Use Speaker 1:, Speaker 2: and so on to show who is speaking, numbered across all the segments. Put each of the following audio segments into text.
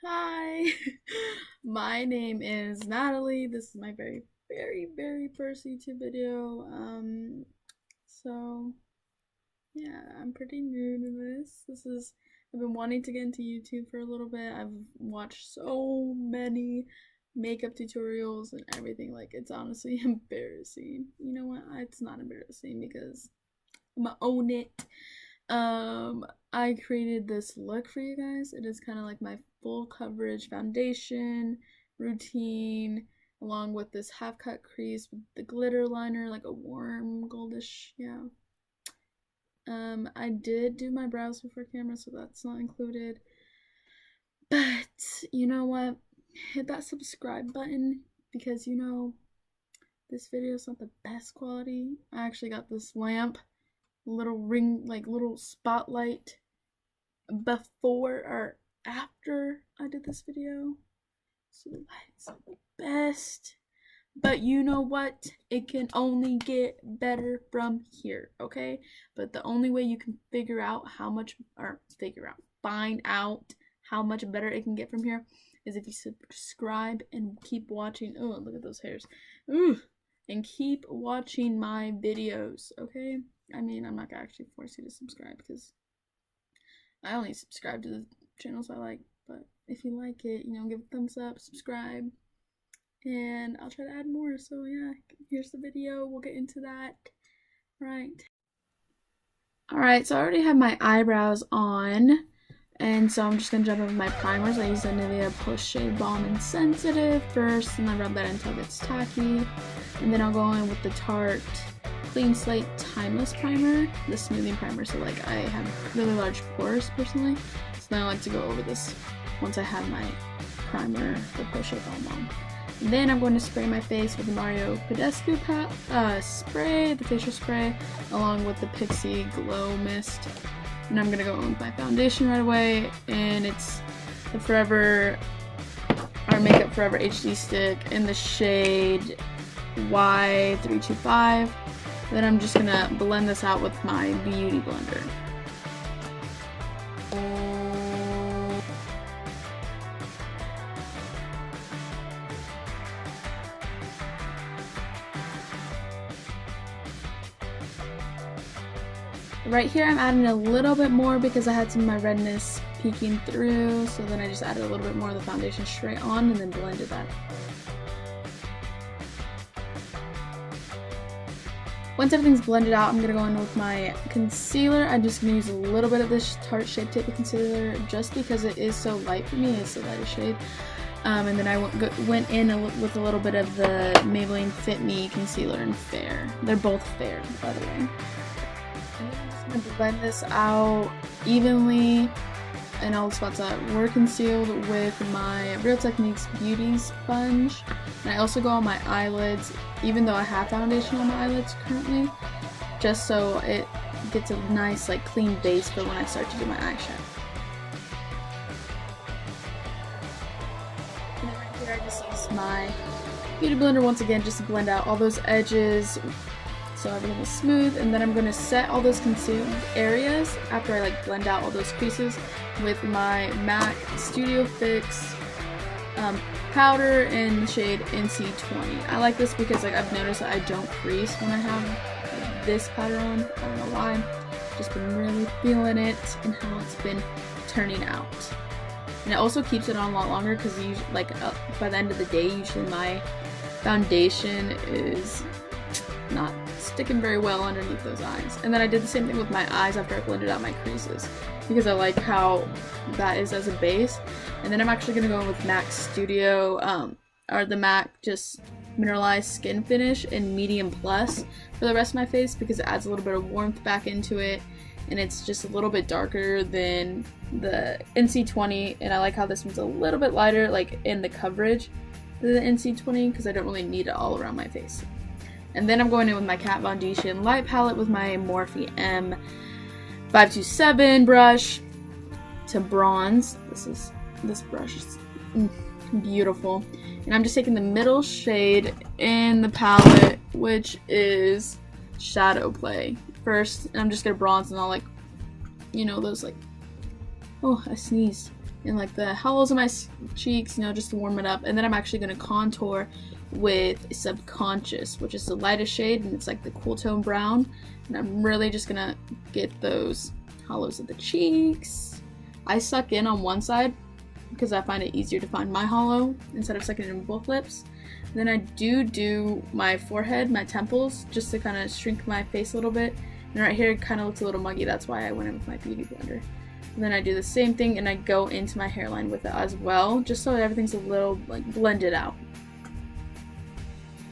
Speaker 1: Hi, my name is Natalie. This is my very first YouTube video. So yeah, I'm pretty new to this. I've been wanting to get into YouTube for a little bit. I've watched so many makeup tutorials and everything. Like, it's honestly embarrassing. You know what? It's not embarrassing because I'm gonna own it. I created this look for you guys. It is kind of like my full coverage foundation routine, along with this half cut crease with the glitter liner, like a warm goldish, yeah. I did do my brows before camera, so that's not included. But you know what? Hit that subscribe button because this video is not the best quality. I actually got this lamp, little ring, like little spotlight before or after I did this video, so the light's not the best, but you know what, it can only get better from here, okay? But the only way you can find out how much better it can get from here is if you subscribe and keep watching. Oh, look at those hairs. Ooh, and keep watching my videos, okay? I mean, I'm not gonna actually force you to subscribe because I only subscribe to the channels I like, but if you like it, give a thumbs up, subscribe, and I'll try to add more. So yeah, here's the video. We'll get into that. Alright, so I already have my eyebrows on, and so I'm just going to jump in with my primers. I use the Nivea Post Shave Balm and Sensitive first, and I rub that until it gets tacky, and then I'll go in with the Tarte Clean Slate Timeless Primer, the smoothing primer. So like, I have really large pores personally, so then I like to go over this once I have my primer, the Post Shave Balm on. And then I'm going to spray my face with the Badescu spray, the facial spray, along with the Pixi Glow Mist. And I'm going to go in with my foundation right away, and it's the Makeup Forever HD stick in the shade Y325. Then I'm just going to blend this out with my beauty blender. Right here I'm adding a little bit more because I had some of my redness peeking through, so then I just added a little bit more of the foundation straight on and then blended that. Once everything's blended out, I'm going to go in with my concealer. I'm just going to use a little bit of this Tarte Shape Tape Concealer just because it is so light for me. It's a lighter shade. And then I went in with a little bit of the Maybelline Fit Me Concealer in Fair. They're both fair, by the way. I'm going to blend this out evenly in all the spots that were concealed with my Real Techniques Beauty Sponge. And I also go on my eyelids, even though I have foundation on my eyelids currently, just so it gets a nice, like, clean base for when I start to do my eyeshadow. And then right here I just use my beauty blender once again just to blend out all those edges so everything is smooth. And then I'm going to set all those concealed areas after I blend out all those creases with my MAC Studio Fix powder in the shade NC20. I like this because I've noticed that I don't crease when I have this powder on. I don't know why. Just been really feeling it and how it's been turning out. And it also keeps it on a lot longer because by the end of the day, usually my foundation is not sticking very well underneath those eyes. And then I did the same thing with my eyes after I blended out my creases because I like how that is as a base. And then I'm actually going to go in with MAC Studio, or the MAC just Mineralize Skin Finish in Medium Plus for the rest of my face because it adds a little bit of warmth back into it, and it's just a little bit darker than the NC20, and I like how this one's a little bit lighter in the coverage than the NC20 because I don't really need it all around my face. And then I'm going in with my Kat Von D light palette with my Morphe M527 brush to bronze. This brush is beautiful. And I'm just taking the middle shade in the palette, which is Shadow Play first. And I'm just gonna bronze and all those oh, I sneezed. in like the hollows of my cheeks, you know, just to warm it up. And then I'm actually going to contour with Subconscious, which is the lightest shade, and it's like the cool tone brown. And I'm really just gonna get those hollows of the cheeks. I suck in on one side because I find it easier to find my hollow instead of sucking in both lips. Then I do my forehead, my temples, just to kind of shrink my face a little bit. And right here it kind of looks a little muggy, that's why I went in with my beauty blender. And then I do the same thing and I go into my hairline with it as well, just so everything's a little like blended out.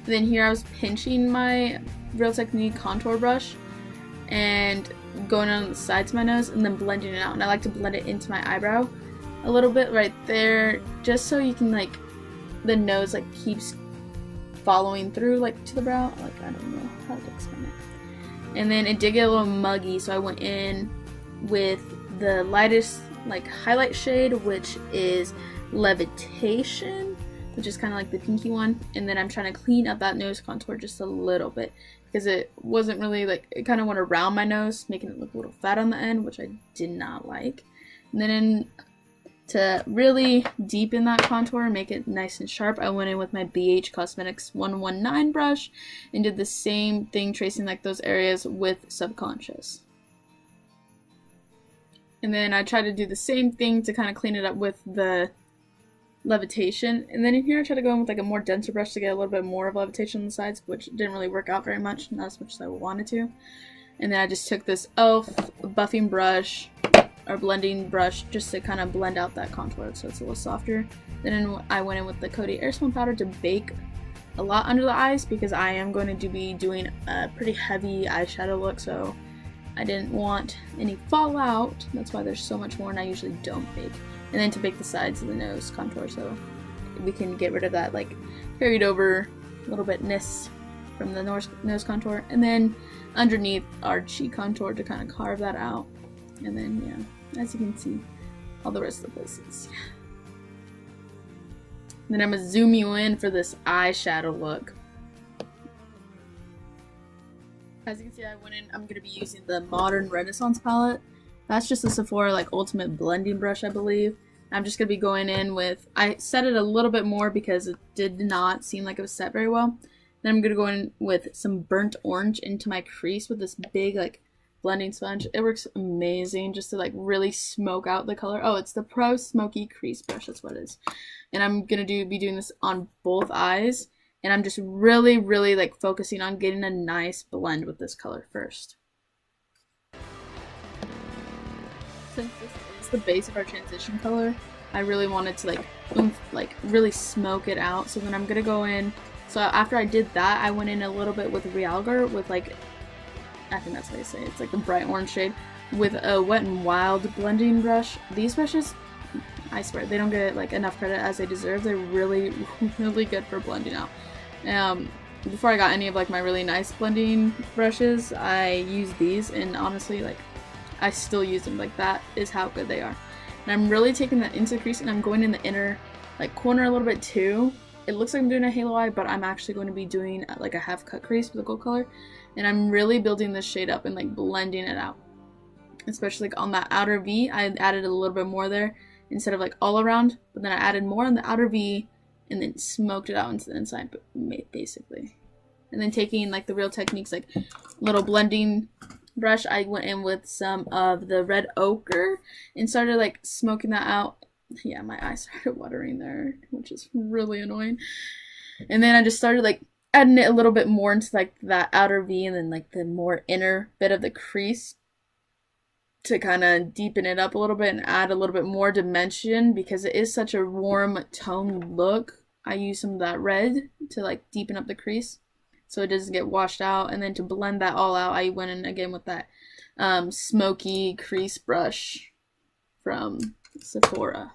Speaker 1: Then here I was pinching my Real Technique contour brush and going on the sides of my nose and then blending it out. And I like to blend it into my eyebrow a little bit right there, just so you can like, the nose like keeps following through like to the brow. Like, I don't know how to explain it. And then it did get a little muggy, so I went in with the lightest like highlight shade, which is Levitation, which is kind of like the pinky one. And then I'm trying to clean up that nose contour just a little bit because it wasn't really like, it kind of went around my nose, making it look a little fat on the end, which I did not like. And then to really deepen that contour and make it nice and sharp, I went in with my BH Cosmetics 119 brush and did the same thing, tracing like those areas with Subconscious. And then I tried to do the same thing to kind of clean it up with the Levitation. And then in here I tried to go in with like a more denser brush to get a little bit more of levitation on the sides, which didn't really work out very much, not as much as I wanted to. And then I just took this e.l.f. buffing brush or blending brush just to kind of blend out that contour so it's a little softer. Then I went in with the Coty Airspun powder to bake a lot under the eyes because I am going to be doing a pretty heavy eyeshadow look, so I didn't want any fallout. That's why there's so much more, and I usually don't bake. And then to bake the sides of the nose contour so we can get rid of that like carried over little bitness from the nose contour. And then underneath our cheek contour to kind of carve that out. And then, yeah, as you can see, all the rest of the places. Then I'm going to zoom you in for this eyeshadow look. As you can see, I went in, I'm going to be using the Modern Renaissance palette. That's just a Sephora like ultimate blending brush, I believe. I'm just going to be going in with, I set it a little bit more because it did not seem like it was set very well. Then I'm going to go in with some burnt orange into my crease with this big like blending sponge. It works amazing just to like really smoke out the color. Oh, it's the Pro Smoky Crease brush, that's what it is. And I'm going to be doing this on both eyes. And I'm just really like focusing on getting a nice blend with this color first. Since this is the base of our transition color, I really wanted to like really smoke it out. So then I'm gonna go in. So after I did that, I went in a little bit with Realgar with like, I think that's how you say it. It's like the bright orange shade with a Wet n Wild blending brush. These brushes, I swear, they don't get like enough credit as they deserve. They're really good for blending out. Before I got any of like my really nice blending brushes, I used these, and honestly, like, I still use them. Like, that is how good they are. And I'm really taking that into the crease, and I'm going in the inner like corner a little bit too. It looks like I'm doing a halo eye, but I'm actually going to be doing like a half cut crease with a gold color, and I'm really building this shade up and like blending it out. Especially like on that outer V, I added a little bit more there instead of like all around, but then I added more on the outer V and then smoked it out into the inside, basically. And then taking like the Real Techniques like little blending brush, I went in with some of the red ochre and started like smoking that out. Yeah, my eyes started watering there, which is really annoying. And then I just started like adding it a little bit more into like that outer V and then like the more inner bit of the crease to kind of deepen it up a little bit and add a little bit more dimension because it is such a warm tone look. I use some of that red to like deepen up the crease so it doesn't get washed out. And then to blend that all out, I went in again with that smoky crease brush from Sephora.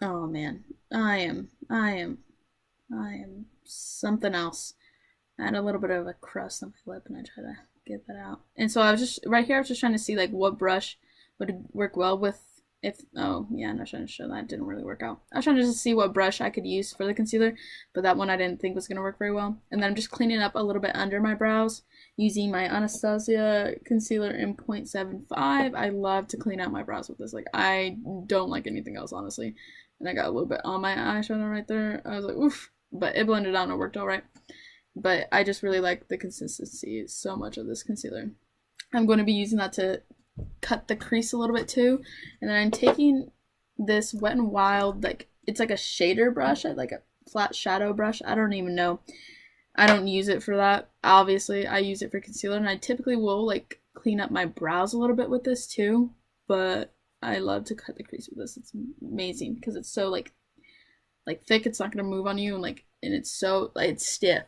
Speaker 1: Oh man, I am something else. I had a little bit of a crust on my lip and I try to get that out. And so I was just, right here, I was just trying to see like what brush would work well with Oh yeah, I'm not trying to show that. It didn't really work out. I was trying to just see what brush I could use for the concealer, but that one I didn't think was going to work very well. And then I'm just cleaning up a little bit under my brows using my Anastasia concealer in 0.75. I love to clean out my brows with this. Like, I don't like anything else, honestly. And I got a little bit on my eyeshadow right there. I was like, oof. But it blended out and it worked all right. But I just really like the consistency so much of this concealer. I'm going to be using that to cut the crease a little bit too. And then I'm taking this Wet n Wild, like, it's like a shader brush, like a flat shadow brush. I don't even know. I don't use it for that. Obviously, I use it for concealer, and I typically will, like, clean up my brows a little bit with this too. But I love to cut the crease with this. It's amazing because it's so, like thick. It's not going to move on you, and it's so, like, it's stiff.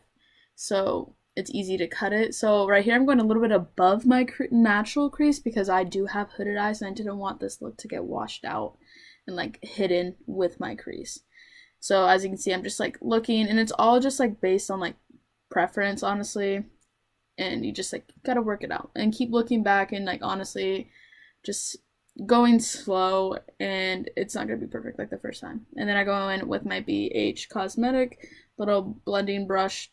Speaker 1: So it's easy to cut it. So right here, I'm going a little bit above my natural crease because I do have hooded eyes and I didn't want this look to get washed out and like hidden with my crease. So as you can see, I'm just like looking, and it's all just like based on like preference, honestly. And you just like gotta work it out and keep looking back and like honestly just going slow, and it's not gonna be perfect like the first time. And then I go in with my BH Cosmetic little blending brush.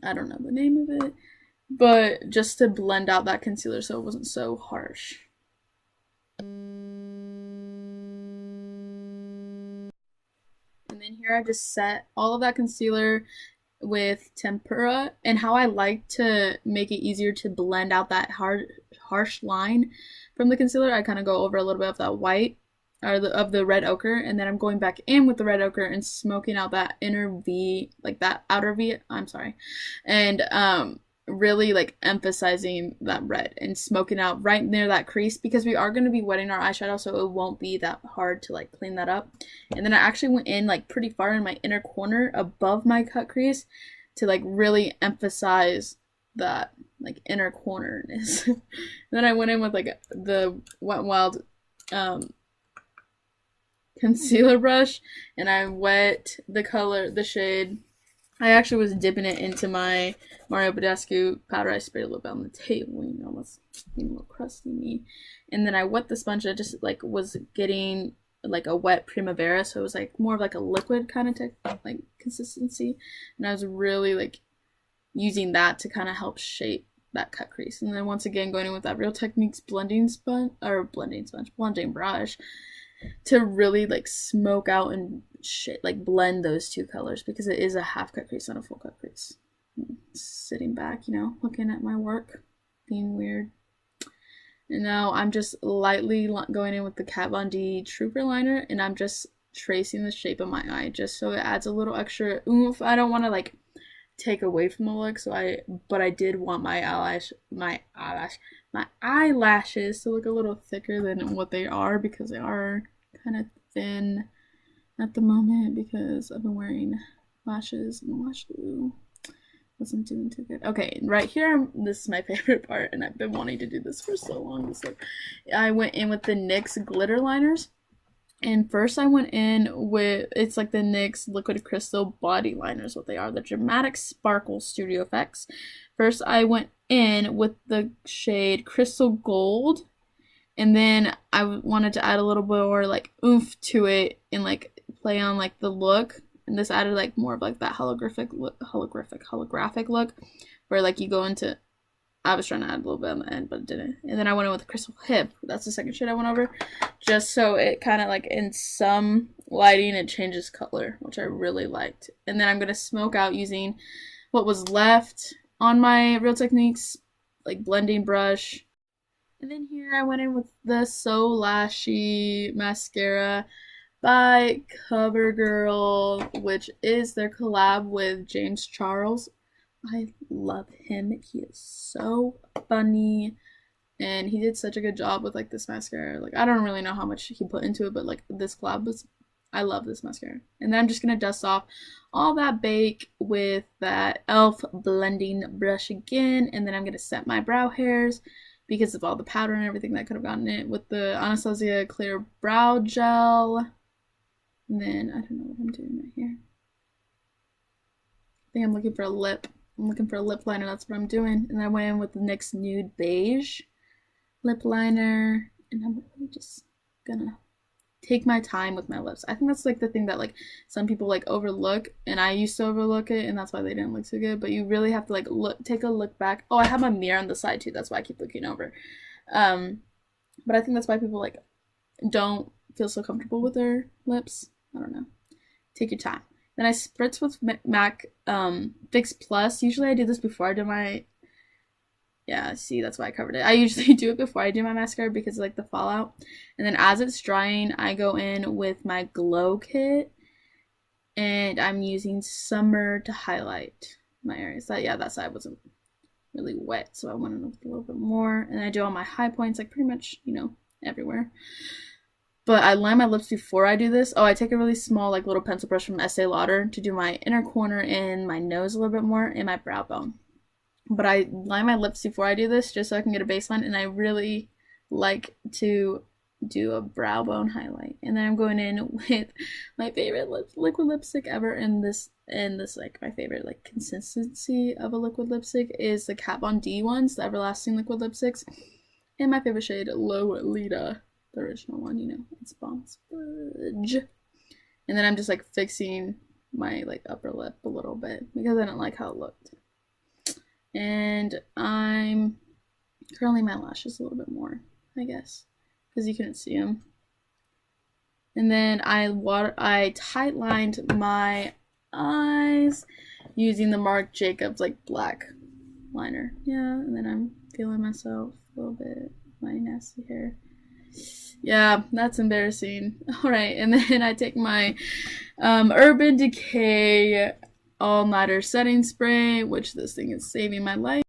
Speaker 1: I don't know the name of it, but just to blend out that concealer so it wasn't so harsh. And then here I just set all of that concealer with tempera, and how I like to make it easier to blend out that harsh line from the concealer, I kind of go over a little bit of that white or of the red ochre, and then I'm going back in with the red ochre and smoking out that inner V, like that outer V, I'm sorry, and really like emphasizing that red and smoking out right near that crease because we are going to be wetting our eyeshadow, so it won't be that hard to like clean that up. And then I actually went in like pretty far in my inner corner above my cut crease to like really emphasize that like inner cornerness. Then I went in with like the Wet n Wild concealer brush, and I wet the shade. I actually was dipping it into my Mario Badescu powder. I sprayed a little bit on the table, you know, that's being a little crusty me. And then I wet the sponge. I just like was getting like a wet Primavera, so it was like more of like a liquid kind of like consistency. And I was really like using that to kind of help shape that cut crease. And then once again going in with that Real Techniques blending brush to really like smoke out and like blend those two colors because it is a half cut crease, not a full cut crease. Sitting back, you know, looking at my work, being weird. And now I'm just lightly going in with the Kat Von D Trooper liner, and I'm just tracing the shape of my eye just so it adds a little extra oomph. I don't want to like take away from the look, but I did want my eyelashes to look a little thicker than what they are because they are kind of thin at the moment because I've been wearing lashes and lash glue. Wasn't doing too good. Okay, right here, this is my favorite part, and I've been wanting to do this for so long. So I went in with the NYX glitter liners. And first I went in with, it's like the NYX Liquid Crystal Body Liners, what they are, the Dramatic Sparkle Studio Effects. First I went in with the shade Crystal Gold, and then I wanted to add a little bit more like oomph to it and like play on like the look. And this added like more of like that holographic look where like you go into, I was trying to add a little bit on the end, but it didn't. And then I went in with Crystal Hip. That's the second shade I went over. Just so it kind of like in some lighting, it changes color, which I really liked. And then I'm going to smoke out using what was left on my Real Techniques like blending brush. And then here I went in with the So Lashy mascara by CoverGirl, which is their collab with James Charles. I love him. He is so funny, and he did such a good job with like this mascara. Like, I don't really know how much he put into it, but like this collab was, I love this mascara. And then I'm just gonna dust off all that bake with that e.l.f. blending brush again, and then I'm gonna set my brow hairs because of all the powder and everything that could have gotten it with the Anastasia Clear Brow Gel. And then I don't know what I'm doing right here. I think I'm looking for a lip. I'm looking for a lip liner. That's what I'm doing. And I went in with the NYX Nude Beige lip liner. And I'm really just gonna take my time with my lips. I think that's like the thing that like some people like overlook, and I used to overlook it, and that's why they didn't look so good. But you really have to like take a look back. Oh, I have my mirror on the side too. That's why I keep looking over. But I think that's why people like don't feel so comfortable with their lips. I don't know. Take your time. Then I spritz with MAC Fix Plus. Usually I do this before I do my, yeah, see, that's why I covered it. I usually do it before I do my mascara because of, like, the fallout. And then as it's drying, I go in with my Glow Kit. And I'm using Summer to highlight my areas. That side wasn't really wet, so I went in with a little bit more. And I do all my high points, like, pretty much, you know, everywhere. But I line my lips before I do this. Oh, I take a really small, like, little pencil brush from Estee Lauder to do my inner corner and my nose a little bit more and my brow bone. But I line my lips before I do this just so I can get a baseline, and I really like to do a brow bone highlight. And then I'm going in with my favorite liquid lipstick ever, and this like my favorite like consistency of a liquid lipstick is the Kat Von D ones, the everlasting liquid lipsticks. And my favorite shade, Lolita. The original one, you know, it's Bomb Spudge. And then I'm just like fixing my like upper lip a little bit because I didn't like how it looked. And I'm curling my lashes a little bit more, I guess, because you couldn't see them. And then I tight lined my eyes using the Marc Jacobs like black liner. Yeah, and then I'm feeling myself a little bit, my nasty hair. Yeah, that's embarrassing. Alright, and then I take my Urban Decay All Nighter Setting Spray, which this thing is saving my life.